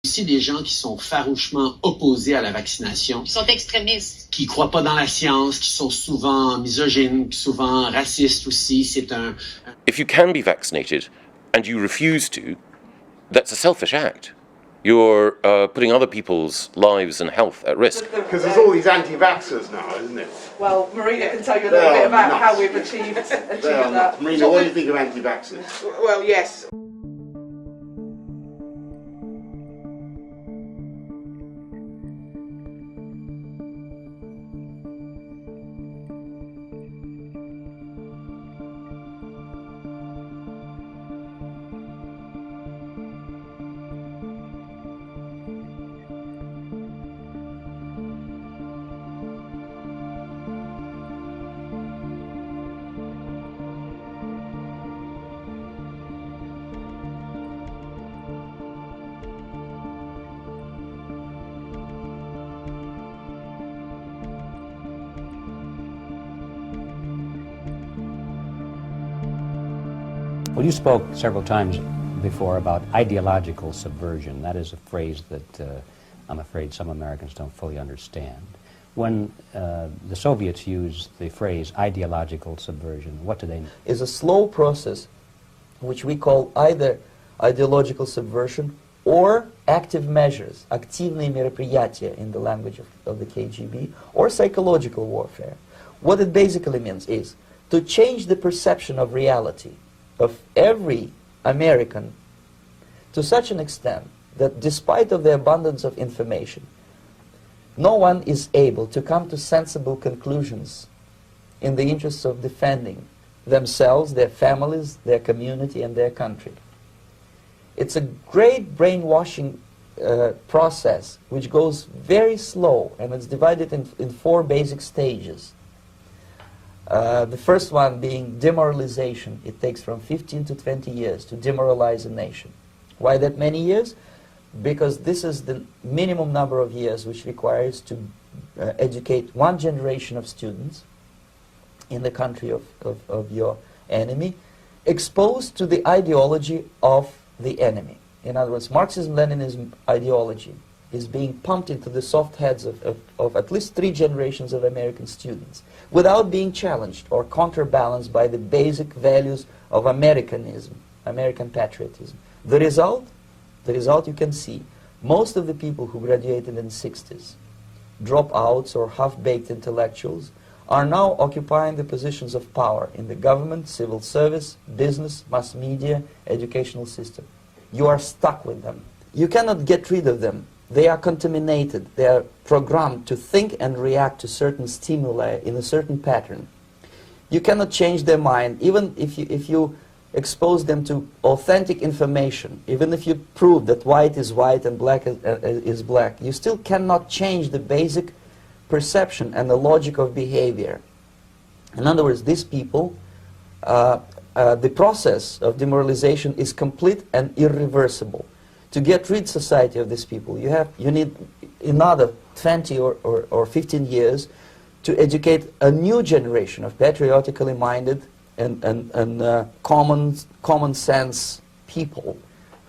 Aussi des gens qui sont farouchement opposés à la vaccination. Qui sont extrémistes. Qui croient pas dans la science, qui sont souvent misogynes, souvent racistes aussi. C'est un... If you can be vaccinated and you refuse to, that's a selfish act. You're putting other people's lives and health at risk. Because there's all these anti-vaxers now, isn't it? Well, Marina can tell you a little bit about how we've achieved that. Marina, what do you think of anti-vaxers? Well, yes. Well, you spoke several times before about ideological subversion. That is a phrase that I'm afraid some Americans don't fully understand. When the Soviets used the phrase ideological subversion, what do they mean? It's a slow process which we call either ideological subversion or active measures, активные мероприятия in the language of the KGB, or psychological warfare. What it basically means is to change the perception of reality of every American to such an extent that despite of the abundance of information, no one is able to come to sensible conclusions in the interests of defending themselves, their families, their community, and their country. It's a great brainwashing process which goes very slow, and it's divided in 4 basic stages. The first one being demoralization. It takes from 15 to 20 years to demoralize a nation. Why that many years? Because this is the minimum number of years which requires to educate one generation of students in the country of your enemy, exposed to the ideology of the enemy. In other words, Marxism-Leninism ideology is being pumped into the soft heads of at least 3 generations of American students without being challenged or counterbalanced by the basic values of Americanism, American patriotism. The result you can see. Most of the people who graduated in the 60s, dropouts or half-baked intellectuals, are now occupying the positions of power in the government, civil service, business, mass media, educational system. You are stuck with them. You cannot get rid of them. They are contaminated. They are programmed to think and react to certain stimuli in a certain pattern. You cannot change their mind, even if you expose them to authentic information, even if you prove that white is white and black is black. You still cannot change the basic perception and the logic of behavior. In other words, these people, the process of demoralization is complete and irreversible. To get rid society of these people, you need another 20 or 15 years to educate a new generation of patriotically minded and common sense people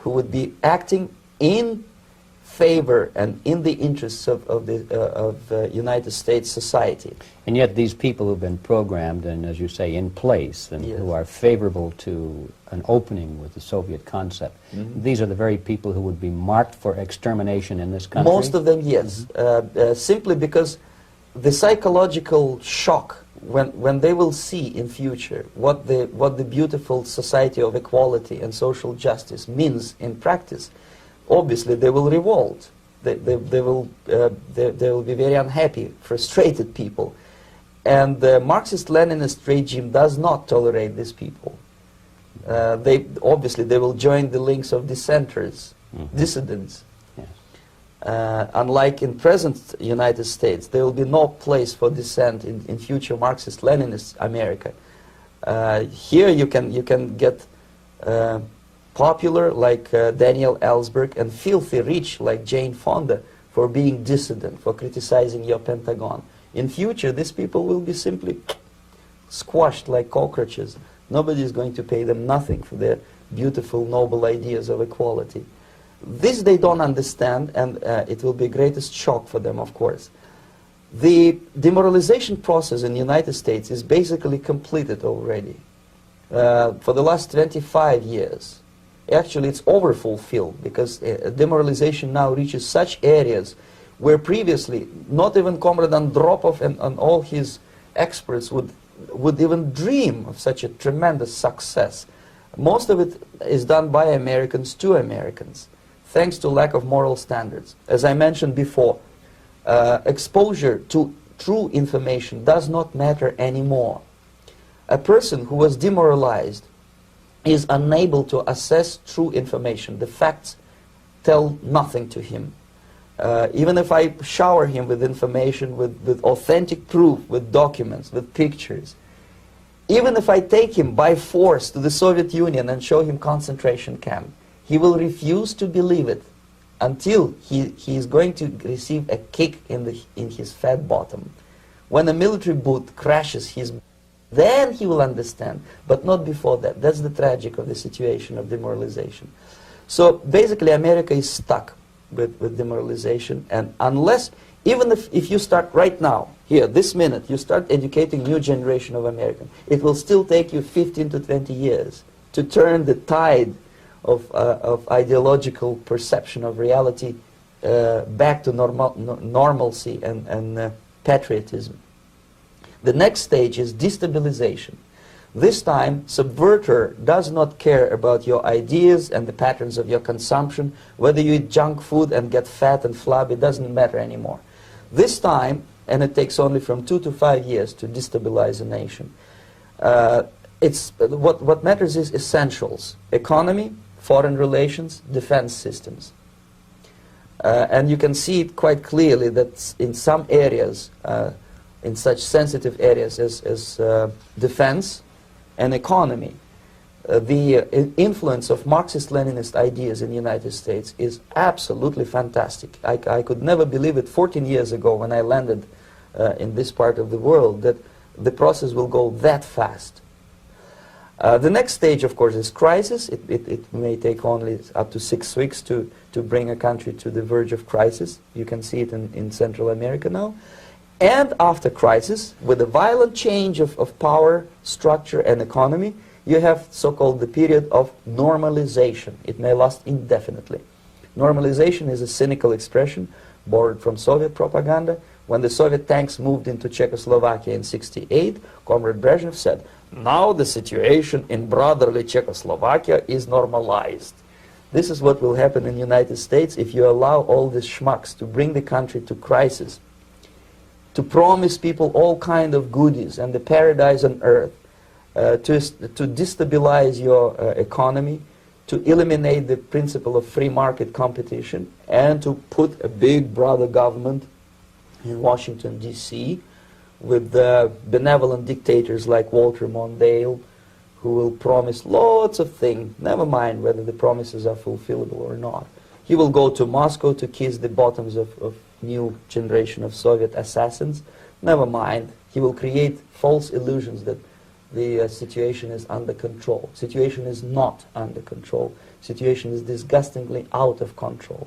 who would be acting in favor and in the interests of United States society. And yet these people who've been programmed and, as you say, in place, and Yes. who are favorable to an opening with the Soviet concept, these are the very people who would be marked for extermination in this country? Most of them, yes. Simply because the psychological shock when they will see in future what the beautiful society of equality and social justice means in practice, obviously they will revolt. They will be very unhappy, frustrated people. And the Marxist-Leninist regime does not tolerate these people. Obviously they will join the links of dissenters, dissidents. Yes. Unlike in present United States, there will be no place for dissent in future Marxist-Leninist America. Here you can get popular like Daniel Ellsberg and filthy rich like Jane Fonda for being dissident, for criticizing your Pentagon. In future, these people will be simply squashed like cockroaches. Nobody is going to pay them nothing for their beautiful, noble ideas of equality. This they don't understand, and it will be greatest shock for them, of course. The demoralization process in the United States is basically completed already. For the last 25 years. Actually, it's overfulfilled, because demoralization now reaches such areas where previously not even Comrade Andropov and all his experts would even dream of such a tremendous success. Most of it is done by Americans to Americans, thanks to lack of moral standards. As I mentioned before, exposure to true information does not matter anymore. A person who was demoralized is unable to assess true information. The facts tell nothing to him. Even if I shower him with information, with authentic proof, with documents, with pictures, even if I take him by force to the Soviet Union and show him concentration camp, he will refuse to believe it until he is going to receive a kick in his fat bottom. When a military boot crashes his, then he will understand, but not before that. That's the tragic of the situation of demoralization. So basically America is stuck with demoralization, and unless, even if you start right now, here, this minute, you start educating new generation of Americans, it will still take you 15 to 20 years to turn the tide of ideological perception of reality back to normalcy and patriotism. The next stage is destabilization. This time, subverter does not care about your ideas and the patterns of your consumption. Whether you eat junk food and get fat and flabby, it doesn't matter anymore. This time, and it takes only from 2 to 5 years to destabilize a nation, what matters is essentials: economy, foreign relations, defense systems. And you can see it quite clearly that in some areas, in such sensitive areas as defense and economy, the influence of Marxist-Leninist ideas in the United States is absolutely fantastic. I could never believe it 14 years ago when I landed in this part of the world that the process will go that fast. The next stage, of course, is crisis. It may take only up to 6 weeks to bring a country to the verge of crisis. You can see it in Central America now. And after crisis, with a violent change of power, structure, and economy, you have so-called the period of normalization. It may last indefinitely. Normalization is a cynical expression borrowed from Soviet propaganda. When the Soviet tanks moved into Czechoslovakia in '68, Comrade Brezhnev said, "Now the situation in brotherly Czechoslovakia is normalized." This is what will happen in the United States if you allow all these schmucks to bring the country to crisis, to promise people all kind of goodies and the paradise on earth, to destabilize your economy, to eliminate the principle of free market competition, and to put a big brother government in Washington, D.C., with benevolent dictators like Walter Mondale, who will promise lots of things, never mind whether the promises are fulfillable or not. He will go to Moscow to kiss the bottoms of new generation of Soviet assassins. Never mind. He will create false illusions that the situation is under control. Situation is not under control. Situation is disgustingly out of control.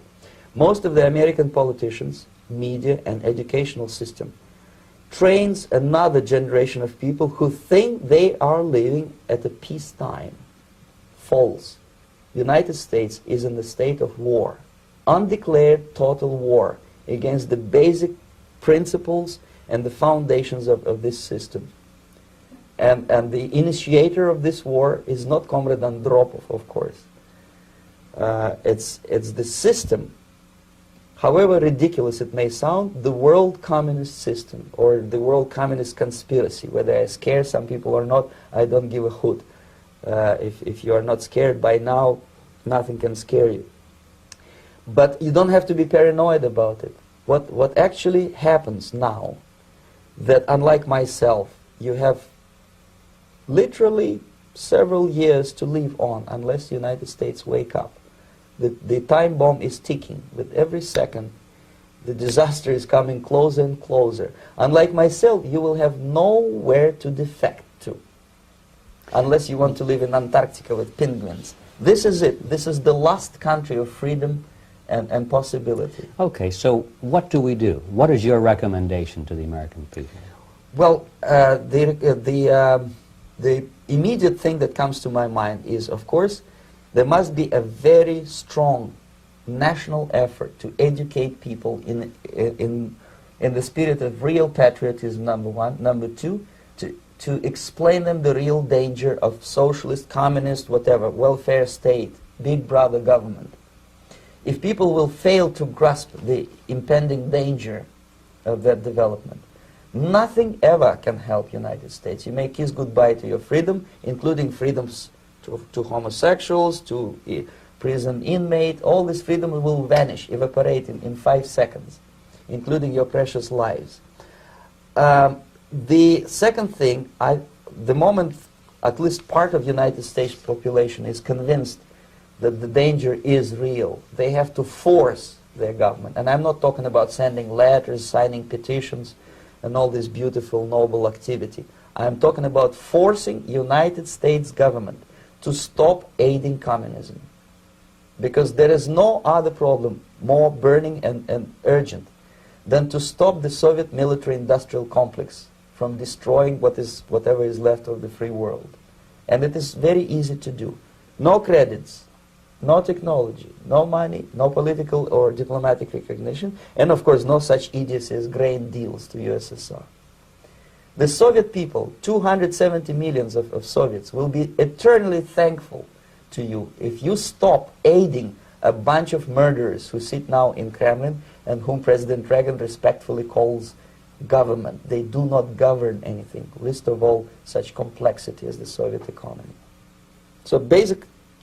Most of the American politicians, media, and educational system trains another generation of people who think they are living at a peacetime. False. The United States is in the state of war, undeclared total war against the basic principles and the foundations of this system. And the initiator of this war is not Comrade Andropov, of course. It's the system. However ridiculous it may sound, the world communist system or the world communist conspiracy, whether I scare some people or not, I don't give a hoot. If you are not scared by now, nothing can scare you. But you don't have to be paranoid about it. What actually happens now, that unlike myself, you have literally several years to live on unless the United States wake up. The time bomb is ticking. With every second, the disaster is coming closer and closer. Unlike myself, you will have nowhere to defect to. Unless you want to live in Antarctica with penguins This is it. This is the last country of freedom and possibility. Okay, so what do we do? What is your recommendation to the American people? Well, the immediate thing that comes to my mind is, of course, there must be a very strong national effort to educate people in the spirit of real patriotism, number one. Number two, to explain them the real danger of socialist, communist, whatever, welfare state, big brother government. If people will fail to grasp the impending danger of that development, nothing ever can help United States. You may kiss goodbye to your freedom, including freedoms to homosexuals, to prison inmate. All this freedom will vanish, evaporate in 5 seconds, including your precious lives. The second thing, the moment at least part of the United States population is convinced that the danger is real, they have to force their government. And I'm not talking about sending letters, signing petitions, and all this beautiful, noble activity. I'm talking about forcing United States government to stop aiding communism. Because there is no other problem more burning and urgent than to stop the Soviet military-industrial complex from destroying whatever is left of the free world. And it is very easy to do. No credits, no technology, no money, no political or diplomatic recognition, and of course no such idiocy as grain deals to USSR. The Soviet people, 270 millions of Soviets, will be eternally thankful to you if you stop aiding a bunch of murderers who sit now in Kremlin and whom President Reagan respectfully calls government. They do not govern anything, least of all such complexity as the Soviet economy. So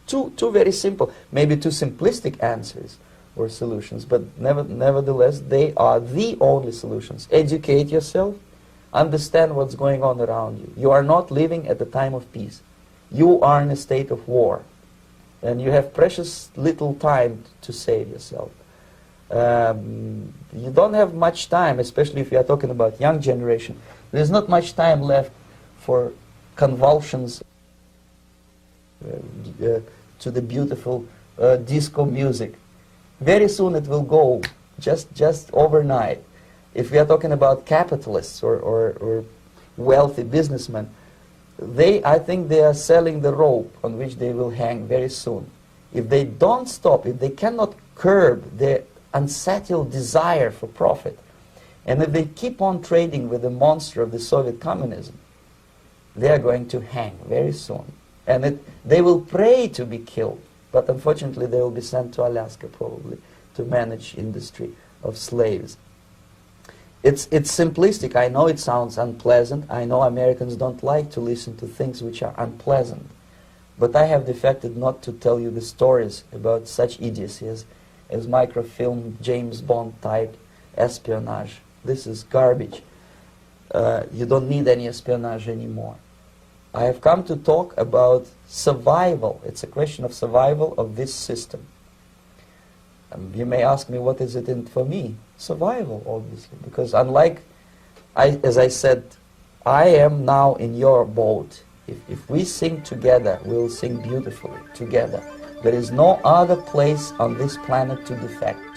two very simple, maybe too simplistic answers or solutions, but nevertheless they are the only solutions. Educate yourself, understand what's going on around you. You are not living at the time of peace. You are in a state of war, and you have precious little time to save yourself. You don't have much time, especially if you are talking about young generation. There's not much time left for convulsions to the beautiful disco music. Very soon it will go, just overnight. If we are talking about capitalists or wealthy businessmen, I think they are selling the rope on which they will hang very soon. If they don't stop, if they cannot curb their unsettled desire for profit, and if they keep on trading with the monster of the Soviet communism, they are going to hang very soon. And they will pray to be killed, but unfortunately they will be sent to Alaska probably to manage industry of slaves. It's simplistic. I know it sounds unpleasant. I know Americans don't like to listen to things which are unpleasant. But I have defected not to tell you the stories about such idiocy as microfilm, James Bond type espionage. This is garbage. You don't need any espionage anymore. I have come to talk about survival. It's a question of survival of this system. You may ask me, what is it in for me? Survival, obviously, because unlike, as I said, I am now in your boat. If we sing together, we'll sing beautifully together. There is no other place on this planet to defect.